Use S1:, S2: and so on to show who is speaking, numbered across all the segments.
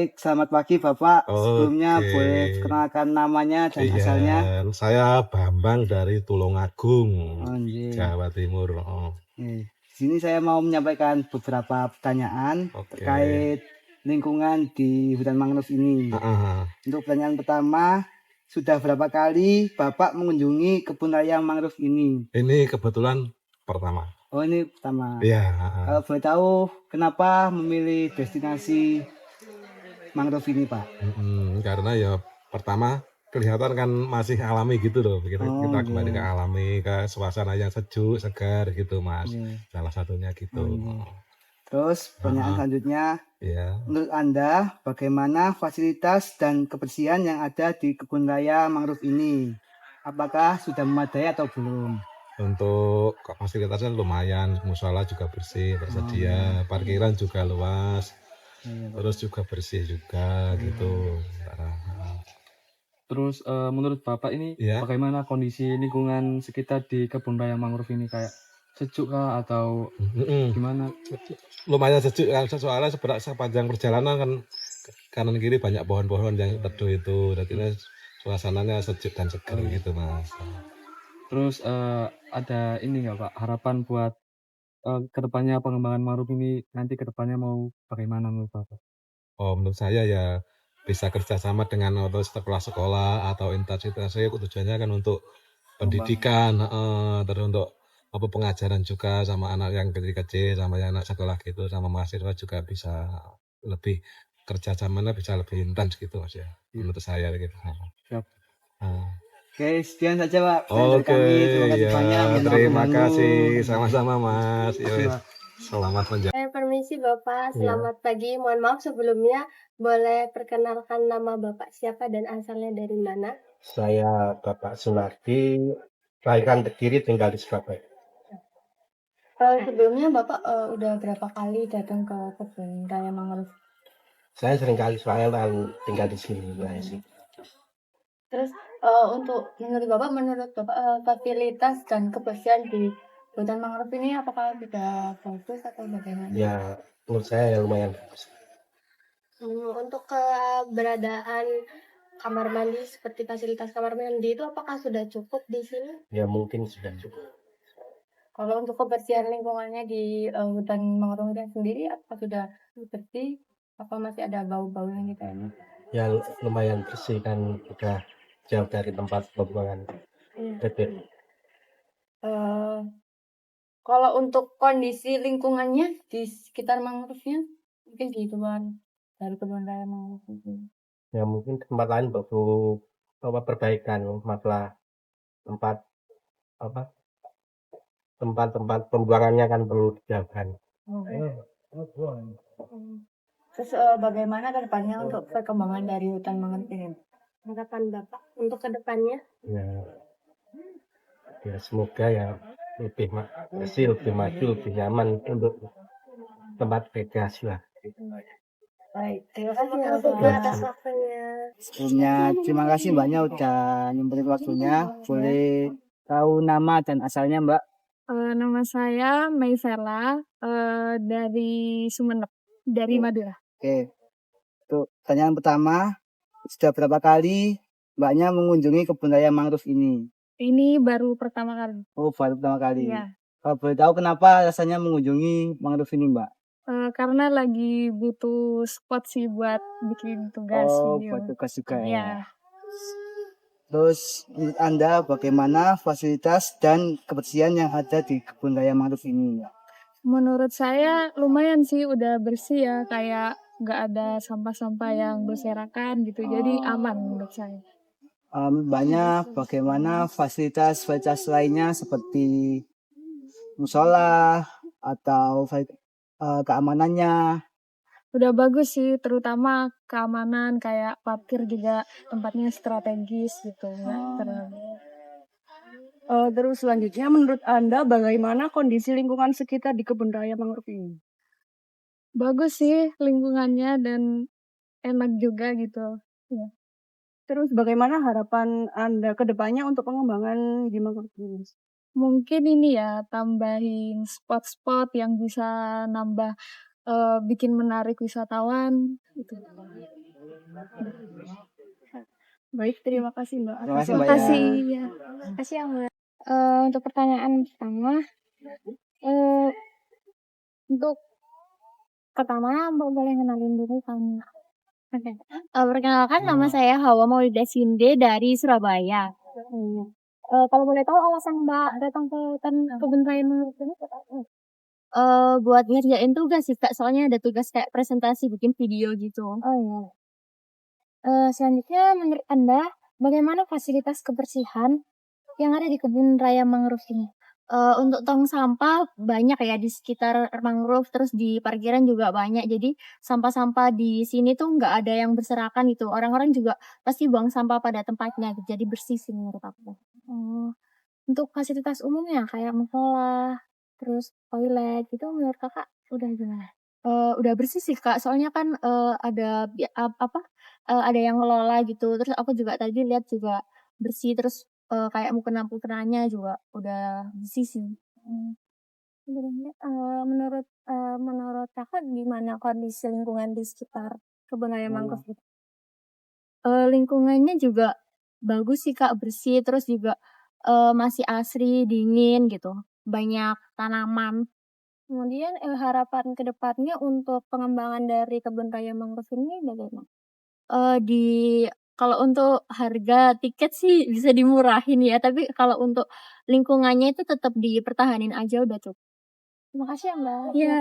S1: Baik, selamat pagi Bapak. Sebelumnya
S2: Oke,
S1: boleh perkenalkan namanya dan
S2: iya,
S1: asalnya?
S2: saya Bambang dari Tulungagung,
S1: Oh, iya.
S2: Jawa Timur.
S1: Di sini saya mau menyampaikan beberapa pertanyaan
S2: Oke.
S1: terkait lingkungan di hutan mangrove ini.
S2: Heeh.
S1: Untuk pertanyaan pertama, sudah berapa kali Bapak mengunjungi kebun raya mangrove ini?
S2: Ini kebetulan pertama.
S1: Oh, ini pertama.
S2: Iya,
S1: Kalau boleh tahu kenapa memilih destinasi mangrove ini, Pak?
S2: karena ya pertama kelihatan kan masih alami gitu loh. Kita
S1: Oh,
S2: kita kembali ke
S1: iya.
S2: alami, ke suasana yang sejuk, segar gitu, Mas.
S1: Iya.
S2: Salah satunya
S1: Oh,
S2: gitu.
S1: iya. Terus pertanyaan
S2: Heeh.
S1: selanjutnya,
S2: Iya.
S1: menurut Anda bagaimana fasilitas dan kebersihan yang ada di kebun raya mangrove ini? Apakah sudah memadai atau belum?
S2: Untuk fasilitasnya lumayan, musola juga bersih,
S1: Oh, iya.
S2: tersedia, parkiran juga luas,
S1: Iya, Pak.
S2: terus juga bersih juga gitu.
S3: Terus menurut Bapak ini
S2: Ya,
S3: bagaimana kondisi lingkungan sekitar di kebun raya mangrove ini, kayak sejuk kah atau gimana?
S2: lumayan sejuk kan, soalnya sepanjang perjalanan kan kanan kiri banyak pohon-pohon yang teduh itu, dan ini suasananya sejuk dan segar gitu, Mas.
S3: Terus ada ini nggak Pak, harapan buat kedepannya pengembangan mangrove ini nanti kedepannya mau bagaimana menurut Bapak?
S2: Oh, menurut saya ya bisa kerjasama dengan atau sekolah-sekolah atau instansi. Saya tujuannya kan untuk pendidikan, terus untuk apa pengajaran juga sama anak yang kecil-kecil, sama yang anak sekolah gitu, sama mahasiswa juga bisa lebih kerjasamanya bisa lebih intens gitu, Mas, ya. Menurut saya gitu.
S3: Siap.
S2: Nah.
S1: Oke, sekian saja Pak pertanyaan dari
S2: Oke,
S1: kami. Terima kasih
S2: ya,
S1: banyak. Mohon maaf
S2: terima
S1: mengganggu.
S2: kasih. Sama-sama, Mas.
S1: Terima kasih,
S2: Yuk,
S1: Pak.
S2: selamat menjalankan.
S4: Permisi Bapak,
S2: Ya.
S4: selamat pagi. Mohon maaf sebelumnya, boleh perkenalkan nama Bapak siapa dan asalnya dari mana?
S5: Saya Bapak Sunardi, kelahiran Kediri, tinggal di Surabaya.
S4: Sebelumnya Bapak udah berapa kali datang ke kebun raya mangrove?
S5: Saya sering kali soalnya kan tinggal di sini, sih.
S4: Terus menurut Bapak fasilitas dan kebersihan di hutan mangrove ini apakah sudah bagus atau bagaimana?
S5: Ya, menurut saya lumayan bagus.
S4: Untuk keberadaan kamar mandi seperti fasilitas kamar mandi itu apakah sudah cukup di sini?
S5: Ya mungkin sudah cukup.
S4: Kalau untuk kebersihan lingkungannya di hutan mangrove itu sendiri, apa sudah bersih? Apa masih ada bau-bau yang gitu?
S5: Ya lumayan bersih kan, udah jauh dari tempat pembuangan bibit.
S4: Kalau untuk kondisi lingkungannya di sekitar mangrove-nya, mungkin gitu dari kebun raya mangrove itu.
S5: Ya mungkin tempat lain perlu perbaikan, masalah tempat pembuangannya kan perlu dijauhkan.
S4: Terus bagaimana ke depannya untuk perkembangan dari hutan mangrove ini? Harapan Bapak untuk kedepannya?
S5: Ya semoga ya lebih bersih, lebih maju, lebih nyaman untuk tempat rekreasi lah.
S4: Baik, terima kasih Bapak atas waktunya.
S1: Sebelumnya, terima kasih banyak udah nyempetin waktunya. Boleh tahu nama dan asalnya, Mbak?
S6: Nama saya Maisela dari Sumeneb, dari Madura.
S1: Oke. Untuk pertanyaan pertama, sudah berapa kali Mbaknya mengunjungi kebun raya mangrove ini?
S6: Ini baru pertama kali.
S1: Oh, baru pertama kali.
S6: Iya.
S1: Kalau boleh tahu kenapa rasanya mengunjungi mangrove ini, Mbak?
S6: Karena lagi butuh spot sih buat bikin tugas video.
S1: Buat tugas juga ya.
S6: Iya.
S1: Terus menurut Anda bagaimana fasilitas dan kebersihan yang ada di kebun raya mangrove ini?
S6: Menurut saya lumayan sih, udah bersih ya, kayak nggak ada sampah-sampah yang berserakan gitu, jadi aman menurut saya.
S1: Banyak bagaimana fasilitas lainnya seperti musola atau keamanannya.
S6: Udah bagus sih, terutama keamanan, kayak parkir juga tempatnya strategis gitu.
S7: Terus selanjutnya menurut Anda bagaimana kondisi lingkungan sekitar di kebun raya mangrove ini?
S6: Bagus sih lingkungannya dan enak juga gitu. Ya.
S7: Terus bagaimana harapan Anda ke depannya untuk pengembangan di mangrove ini?
S6: Mungkin ini ya, tambahin spot-spot yang bisa nambah bikin menarik wisatawan gitu.
S7: Baik, terima kasih Mbak.
S1: Terima kasih,
S6: Terima
S1: Mbak, ya.
S6: kasih ya. Makasih ya Mbak. Untuk pertanyaan pertama, eh, untuk pertama Mbak boleh kenalin dulu kamu. Oke. Perkenalkan nama saya Hawa Maulida Sinde dari Surabaya. Kalau boleh tahu alasan Mbak datang ke Kebun Raya Mangrove ini? Buat ngerjain tugas sih Kak, soalnya ada tugas kayak presentasi bikin video gitu. Oh iya. Selanjutnya menurut Anda bagaimana fasilitas kebersihan yang ada di Kebun Raya Mangrove ini? Untuk tong sampah banyak ya di sekitar mangrove, terus di parkiran juga banyak. Jadi sampah-sampah di sini tuh nggak ada yang berserakan gitu. Orang-orang juga pasti buang sampah pada tempatnya. Jadi bersih sih menurut aku. Untuk fasilitas umumnya kayak musola, terus toilet gitu menurut kakak udah gimana? Udah bersih sih Kak, soalnya kan ada yang ngelola gitu. Terus aku juga tadi lihat juga bersih, terus kayak mukena-mukenanya juga udah bersih sih. Sebenarnya menurut kakak gimana kondisi lingkungan di sekitar Kebun Raya Mangrove gitu? Lingkungannya juga bagus sih Kak, bersih, terus juga masih asri, dingin gitu, banyak tanaman. Kemudian harapan ke depannya untuk pengembangan dari Kebun Raya Mangrove ini bagaimana? Kalau untuk harga tiket sih bisa dimurahin ya, tapi kalau untuk lingkungannya itu tetap dipertahanin aja udah cukup. Terima kasih ya Mbak. Iya,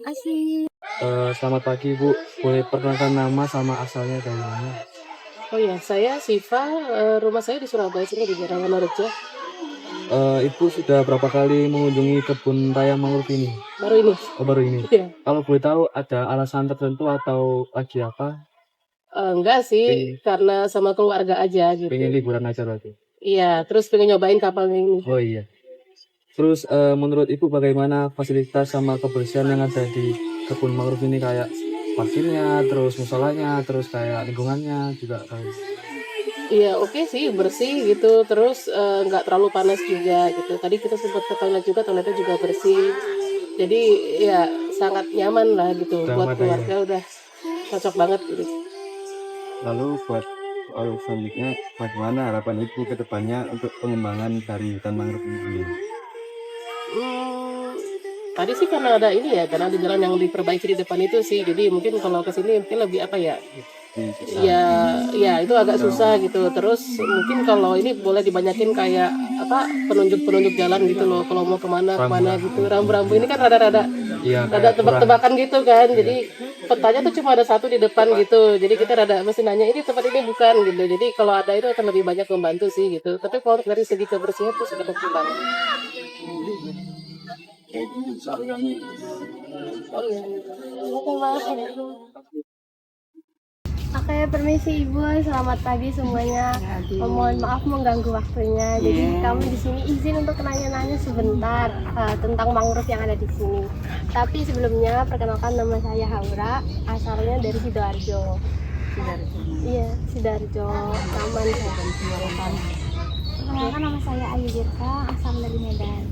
S6: makasih.
S3: Selamat pagi Bu, boleh perkenalkan nama sama asalnya dari mana?
S8: Oh iya, saya Siva, rumah saya di Surabaya sini di daerah Wonorejo.
S3: Ibu sudah berapa kali mengunjungi Kebun Raya Mangrove ini?
S8: Baru ini.
S3: Oh baru ini.
S8: Iya.
S3: Kalau boleh tahu ada alasan tertentu atau lagi apa?
S8: Enggak sih, karena sama keluarga aja gitu.
S3: Pengen liburan aja berarti?
S8: Iya, terus pengen nyobain kapal ini.
S3: Oh iya. Terus menurut Ibu bagaimana fasilitas sama kebersihan yang ada di Kebun Mangrove ini, kayak parkirnya, terus musolanya, terus kayak lingkungannya juga kayak.
S8: Iya, oke sih, bersih gitu, terus nggak terlalu panas juga gitu. Tadi kita sempat ke toilet juga, toiletnya juga bersih. Jadi ya sangat nyaman lah gitu
S3: Udah
S8: buat
S3: aman ya.
S8: keluarga, udah cocok banget gitu.
S9: Lalu buat selanjutnya bagaimana harapan Ibu ke depannya untuk pengembangan dari hutan mangrove ini?
S8: Tadi sih karena ada ini ya, karena ada jalan yang diperbaiki di depan itu sih. Jadi mungkin kalau ke sini mungkin lebih apa ya? Ya itu agak susah gitu. Terus mungkin kalau ini boleh dibanyakin kayak apa penunjuk jalan gitu loh. Kalau mau kemana gitu. Rambu-rambu ini kan rada-rada tebak-tebakan gitu kan. Jadi petanya tuh cuma ada satu di depan gitu. Jadi kita rada mesti nanya ini tempat ini bukan gitu. Jadi kalau ada itu akan lebih banyak membantu sih gitu. Tapi kalau dari segi kebersihan tuh sudah oke banget.
S10: Oke, permisi Ibu, selamat pagi semuanya. Mohon maaf mengganggu waktunya. Jadi kami di sini izin untuk nanya-nanya sebentar tentang mangrove yang ada di sini. Tapi sebelumnya perkenalkan nama saya Haura, asalnya dari Sidoarjo. Iya, Sidoarjo, Taman saya.
S11: Perkenalkan nama saya Ayu Dirka, asal dari Medan.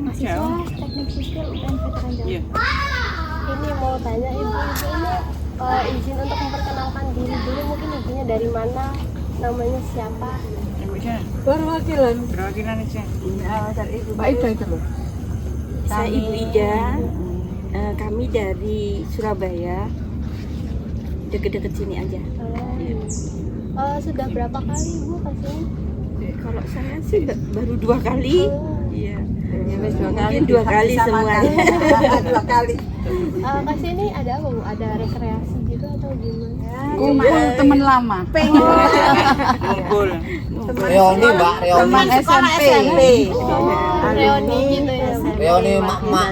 S11: Mahasiswa Teknik Sipil UPN Veteran Jawa.
S10: Ini mau tanya ibu ini izin untuk memperkenalkan diri dulu, mungkin ibunya dari mana, namanya siapa?
S7: Perwakilan aja.
S10: Dari ibu.
S7: Mbak Ida itu loh.
S12: Saya Ibu Ida, kami dari Surabaya, deket-deket sini aja.
S10: Sudah berapa kali Ibu ke sini?
S12: Kalau saya sih baru 2 kali. Iya. Mungkin 2 kali semuanya.
S10: 2 kali. Ke sini ada apa Bu? Ada rekreasi gitu atau gimana?
S7: Kumpul teman lama.
S13: Kumpul. Reoni Mbak, reoni.
S7: Teman SMP.
S10: Reuni gitu ya.
S13: Reoni mak-mak.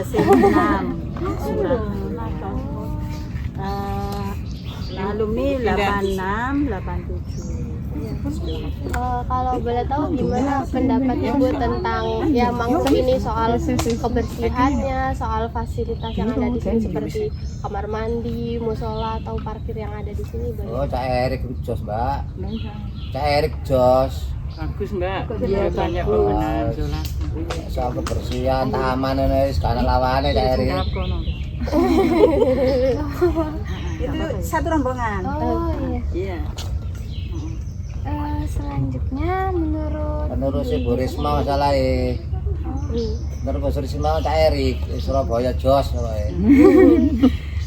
S12: Alumni 86, 87.
S10: Kalau boleh tahu gimana pendapat Ibu tentang ya mangrove ini, soal kebersihannya, soal fasilitas yang ada di sini seperti kamar mandi, musola atau parkir yang ada di sini?
S13: Oh, Cak Erik Jos, Mbak. Cak Erik Jos.
S14: Bagus Mbak, dia banyak pembenahan.
S13: Soal kebersihan, taman ini sekarang lawannya Cak Erik.
S12: Itu satu rombongan.
S11: Oh iya.
S12: Iya.
S11: Selanjutnya
S13: Menurut si Bu Risma masalahnya. Menurut Bu Risma Cak Erik Surabaya jos wae.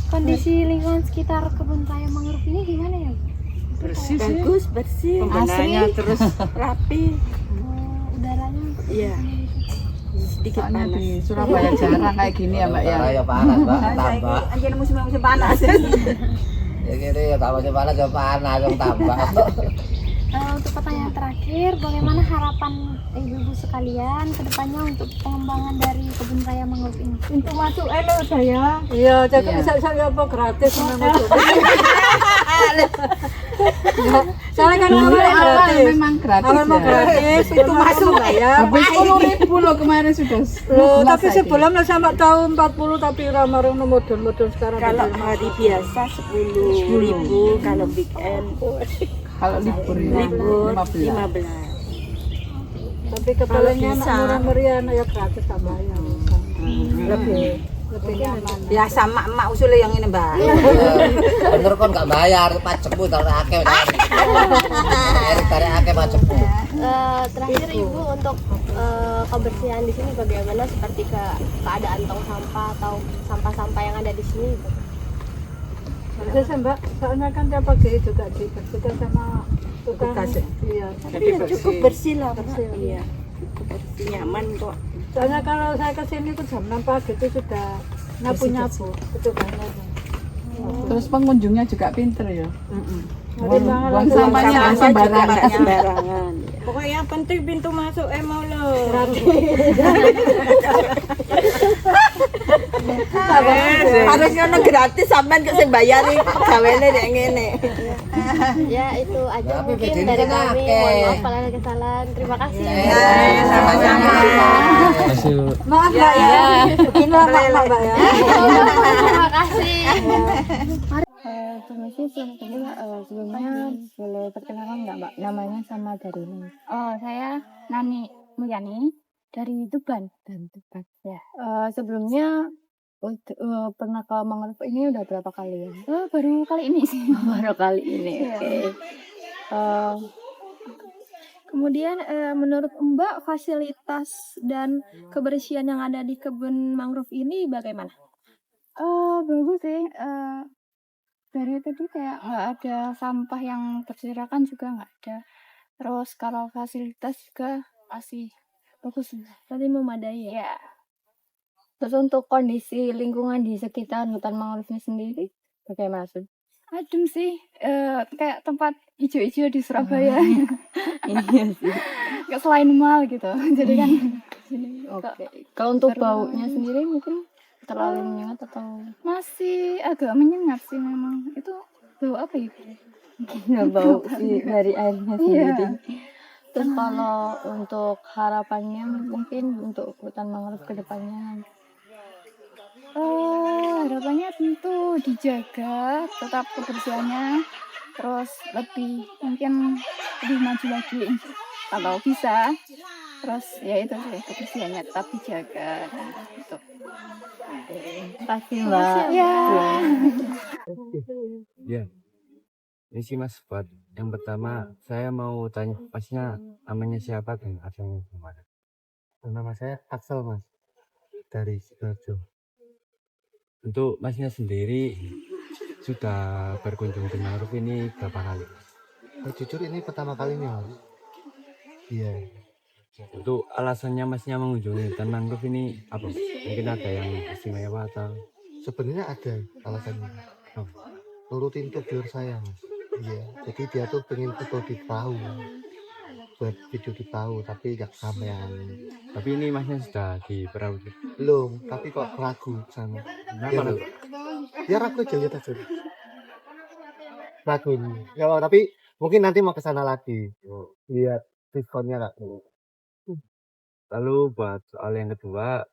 S11: kondisi lingkungan sekitar kebun raya mangrove ini gimana ya?
S14: Bersih sih.
S12: Bagus, bersih,
S14: Pembenahannya
S12: asri,
S14: terus
S12: rapi.
S11: Udaranya
S12: Iya. Sedikit
S14: soalnya
S12: panas.
S14: di Surabaya jarang kayak gini ya Mbak ya.
S13: Surabaya panas, Mbak, tambah.
S12: Anjir musim panas.
S13: Ya gini ya tambah panas ya panas yang tambah.
S11: Untuk pertanyaan terakhir, bagaimana harapan ibu-ibu sekalian ke depannya untuk pengembangan dari kebun raya mangrove ini?
S12: Pintu masuk elo saya.
S7: Iya, jadi saya apa gratis Soalnya kan
S14: Memang gratis ya.
S12: gratis, pintu masuk bayar.
S14: Habis 10.000 loh kemarin sudah.
S7: Loh, tapi
S14: 11
S7: sebelum sampai tahun 40 tapi ramah-ramah model-model sekarang.
S12: Kalau hari biasa 10.000, kalau weekend
S14: Kalau libur ya
S12: libur
S14: 15.
S12: 15.
S7: Tapi kepalanya
S12: Kalau bisa.
S7: anak murah meriah ya gratis tambah ya. Lebih nyaman.
S12: Ya sama emak usulnya yang ini, Mbak.
S13: Bener kan nggak bayar pajakmu tarik akeh. Erik tarik akeh pajakmu.
S10: Terakhir Ibu untuk kebersihan di sini bagaimana, seperti keadaan tong sampah atau sampah-sampah yang ada di sini Ibu?
S7: Biasa Mbak, soalnya kan tiap pagi juga dibersihkan sama tukang. Iya.
S12: Tapi ya cukup bersih lah, bersih. Iya. Cukup bersih, nyaman kok.
S7: Soalnya kalau saya kesini tuh jam 6 pagi itu sudah nyapu-nyapu petugasnya.
S14: Terus pengunjungnya juga pinter ya. Buang
S7: Sampah
S14: sampahnya
S12: Sampah juga
S14: sembarangan.
S12: nggak sembarangan. Pokoknya yang penting pintu masuk mau lo. Harusnya ono gratis sampean kok sing bayari pegawene nek ngene.
S10: Ya itu aja
S13: Tapi
S10: mungkin
S13: bedanya
S10: dari
S13: kan
S10: kami.
S13: akeh.
S10: Mohon maaf kalau ada kesalahan. Terima kasih.
S13: Sama-sama.
S3: Hasil
S7: Maaf Mbak ya. Beginilah Mbak ya.
S10: Terima kasih.
S4: Permisi, sebelumnya boleh perkenalkan nggak Mbak? Namanya sama dari mana?
S6: Oh, saya Nani Mulyani dari Tuban.
S4: Dan tepat ya. Sebelumnya pernah ke mangrove ini udah berapa kali ya?
S6: Baru kali ini sih.
S4: Baru kali ini.
S6: Iya.
S4: Oke.
S11: Kemudian menurut Mbak fasilitas dan kebersihan yang ada di kebun mangrove ini bagaimana?
S6: Bagus sih. Dari tadi kayak nggak ada sampah yang berserakan juga nggak ada. Terus kalau fasilitas juga masih bagus.
S11: Tadi memadai ya?
S6: Ya,
S4: Terus untuk kondisi lingkungan di sekitar hutan mangrove sendiri bagaimana Sun?
S6: adem sih. Kayak tempat hijau-hijau di Surabaya.
S4: Iya sih.
S6: Kayak selain mall gitu. Jadi kan sini
S4: Oke. Kalau untuk
S6: baru-
S4: baunya sendiri mungkin terlalu menyengat atau
S6: masih agak menyengat sih memang. Itu bau apa ya?
S4: nggak bau sih dari airnya
S6: Iya.
S4: sendiri. Terus kalau untuk harapannya mungkin untuk hutan mangrove ke depannya
S6: Harapannya tentu dijaga tetap kebersihannya, terus mungkin lebih maju lagi kalau bisa. Terus ya itu sih, kebersihannya tetap dijaga gitu.
S4: Terima kasih Mbak.
S6: Ya.
S15: Ya, ini sih Mas buat yang pertama saya mau tanya Masnya namanya siapa dan asalnya gimana? Nama saya Axel Mas dari Sidoarjo. Untuk Masnya sendiri sudah berkunjung ke mangrove ini berapa kali?
S16: Jujur ini pertama kalinya Mas. Iya.
S15: Untuk alasannya Masnya mengunjungi hutan mangrove ini apa? Mungkin ada yang istimewa atau?
S16: Sebenarnya ada alasannya.
S15: Oh.
S16: Nurutin tujuan saya Mas. Iya. Jadi dia tuh pengen foto di perahu. Buat video di perahu tapi gak kesampaian.
S15: Tapi ini Masnya sudah di perahu?
S16: Belum, tapi kok ragu sana.
S15: Kenapa ragu?
S16: Ya ragu aja lihat aja. Ragu ini. Ya tapi mungkin nanti mau ke sana lagi. Lihat diskonnya Kak.
S15: Lalu buat soal yang kedua,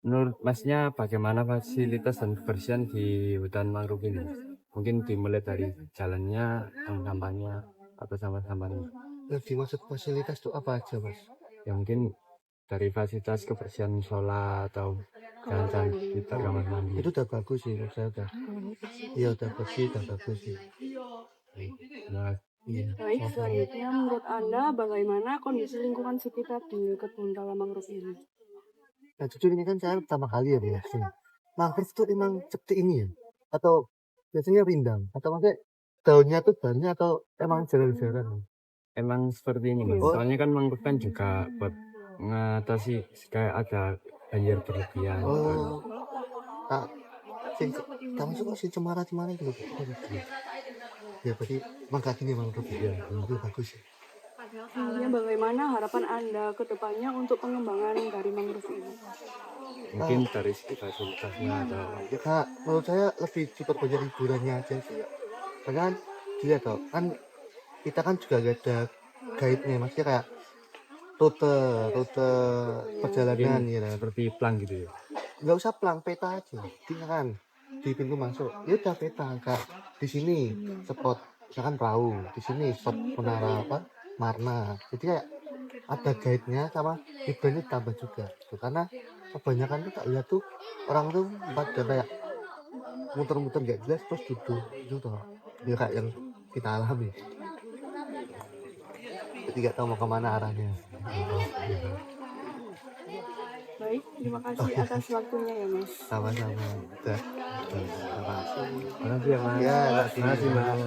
S15: menurut Masnya bagaimana fasilitas dan kebersihan di hutan mangrove ini? Mungkin dimulai dari jalannya, sampahnya, atau sampah-sampahnya.
S16: Yang dimaksud fasilitas itu apa aja Mas?
S15: Ya mungkin dari fasilitas kebersihan musola atau jalan-jalan di kamar mandi.
S16: Itu udah bagus sih menurut saya udah. Iya udah bersih, udah bagus sih.
S15: Nah,
S16: Iya.
S17: Baik, selanjutnya menurut Anda bagaimana kondisi lingkungan sekitar di kebun raya mangrove ini?
S16: Nah jujur ini kan saya pertama kali ya di sini. Mangrove itu emang seperti ini ya? Atau biasanya rindang? Atau maksudnya daunnya tuh banyak atau emang jalan-jalan?
S15: emang seperti ini mas.
S16: Oh.
S15: Soalnya kan mangrove kan juga buat mengatasi kayak ada banjir berlebihan.
S16: Oh, tak sing kamu suka sih cemara-cemara gitu. Ya berarti mangga gini mangrove ya, itu bagus.
S17: Selanjutnya bagaimana harapan Anda ke depannya untuk pengembangan dari mangrove ini?
S15: Mungkin dari segi fasilitasnya atau
S16: Ya kak, menurut saya lebih diperbanyak hiburannya aja sih. Karena kan dia tau kan kita kan juga gak ada guide-nya, maksudnya kayak rute perjalanan ya.
S15: seperti plan gitu ya.
S16: Nggak usah pelang, peta aja. Dia kan di pintu masuk, ya udah peta kak. Di sini spot misalkan perahu, di sini spot menara apa Marna. Jadi kayak ada guide-nya sama hiburannya tambah juga. Tuh, karena kebanyakan tuh tak lihat tuh orang tuh pada kayak muter-muter gak jelas terus duduk itu tuh ya kayak yang kita alami. Jadi gak tahu mau kemana arahnya.
S17: Baik, terima kasih atas waktunya ya Mas.
S16: Sama-sama. Terima kasih.
S15: Makasih ya mas.
S16: Ya,
S15: Makasih mas.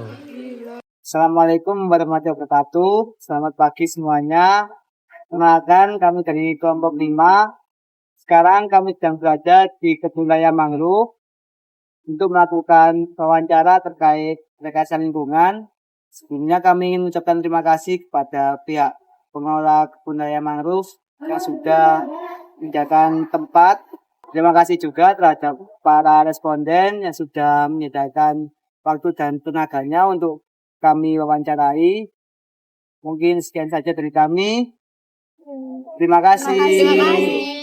S1: Assalamualaikum warahmatullahi wabarakatuh. Selamat pagi semuanya. Perkenalkan kami dari kelompok 5. Sekarang kami sedang berada di kebun raya mangrove untuk melakukan wawancara terkait rekayasa lingkungan. Sebelumnya kami ingin mengucapkan terima kasih kepada pihak pengelola kebun raya mangrove yang sudah menyediakan tempat. Terima kasih juga terhadap para responden yang sudah menyediakan waktu dan tenaganya untuk kami wawancarai. Mungkin sekian saja dari kami. Terima kasih.
S10: Terima kasih.